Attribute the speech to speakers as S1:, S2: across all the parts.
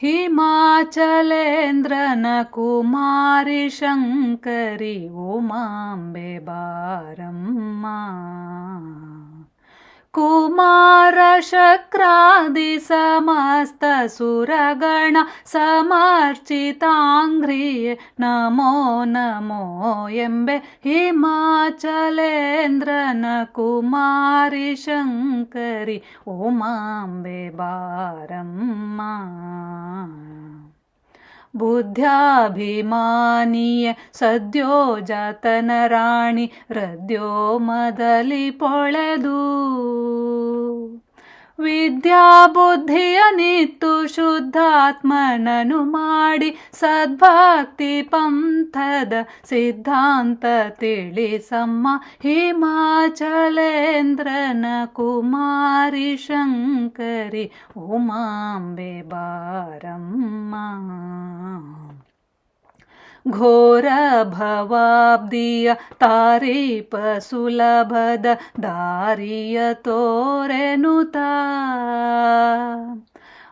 S1: ಹಿಮಾಚಲೇಂದ್ರನ ಕುಮಾರಿ ಶಂಕರಿ ಉಮಾಂಬೆ ಬಾರಮ್ಮ. ಕುಮಾರ ಶಕ್ರಾದಿ ಸಮಸ್ತ ಸುರಗಣ ಸಮರ್ಚಿತಾಂಘ್ರಿಯೇ ನಮೋ ನಮೋ ಎಂಬೆ ಹಿಮಾಚಲೇಂದ್ರನ ಕುಮಾರಿ ಶಂಕರಿ ಉಮಾಂಬೆ ಬಾರಮ್ಮ. ಬುದ್ಧ್ಯಾಭಿಮಾನಿಯ ಸದ್ಯೋಜಾತನ ರಾಣಿ ಹೃದ್ಯೋಮದಲ್ಲಿ ಪೊಳೆದು ವಿದ್ಯಾಬುದ್ಧಿಯ ನಿತ್ತು ಶುದ್ಧಾತ್ಮನನು ಮಾಡಿ ಸದ್ಭಕ್ತಿ ಪಂಥದ ಸಿದ್ಧಾಂತ ತಿಳಿಸಮ್ಮ. ಹಿಮಾಚಲೇಂದ್ರನ ಕುಮಾರಿ ಶಂಕರಿ ಉಮಾಂಬೆ ಬಾರಮ್ಮ. ಘೋರ ಭವಾಬ್ದಿಯ ತಾರೀಪ ಸುಲಭದ ದಾರಿಯ ತೋರೆನುತ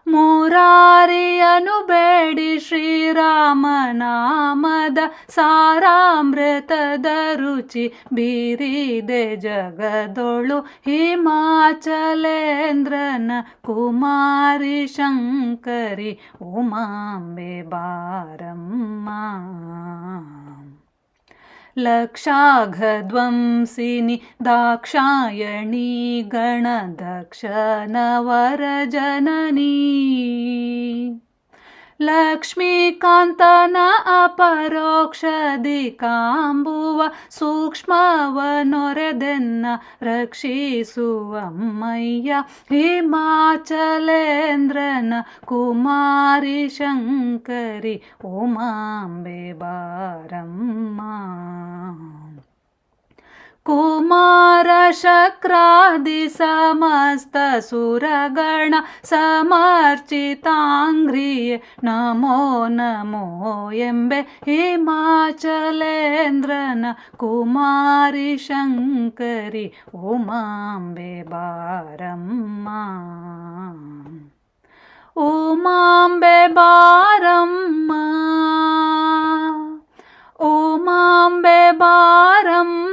S1: ಮುರಾರಿಯನು ಬೇಡಿ ಶ್ರೀರಾಮನಾಮದ ಸಾರಾಮೃತದ ರುಚಿ ಬೀರಿದೆ ಜಗದೊಳು. ಹಿಮಾಚಲೇಂದ್ರನ ಕುಮಾರಿ ಶಂಕರಿ ಉಮಾಂಬೆ ಬಾರಮ್ಮ. ಲಕ್ಷಾಘಧ್ವಂಸಿನಿ ದಾಕ್ಷಾಯಣಿ ಗಣದಕ್ಷನವರ ಜನನೀ ಲಕ್ಷ್ಮೀಕಾಂತನ ಅಪರೋಕ್ಷದಿ ಕಾಂಬುವ ಸೂಕ್ಷ್ಮವನೊರೆದೆನ್ನ ರಕ್ಷಿಸುವಮ್ಮಯ್ಯ. ಹಿಮಾಚಲೇಂದ್ರನ ಕುಮಾರಿ ಶಂಕರಿ ಉಮಾಂಬೆ ಬಾರಮ್ಮ. ಕುಮಾರ ಶಕ್ರಾದಿ ಸಮಸ್ತ ಸುರಗಣ ಸಮರ್ಚಿತಾಂಘ್ರಿಯೇ ನಮೋ ನಮೋ ಎಂಬೆ ಹಿಮಾಚಲೇಂದ್ರನ ಕುಮಾರಿ ಶಂಕರಿ ಉಮಾಂಬೆ ಬಾರಮ್ಮ. ಉಮಾಂಬೆ ಬಾರಮ್ಮ, ಉಮಾಂಬೆ ಬಾರಮ್ಮ.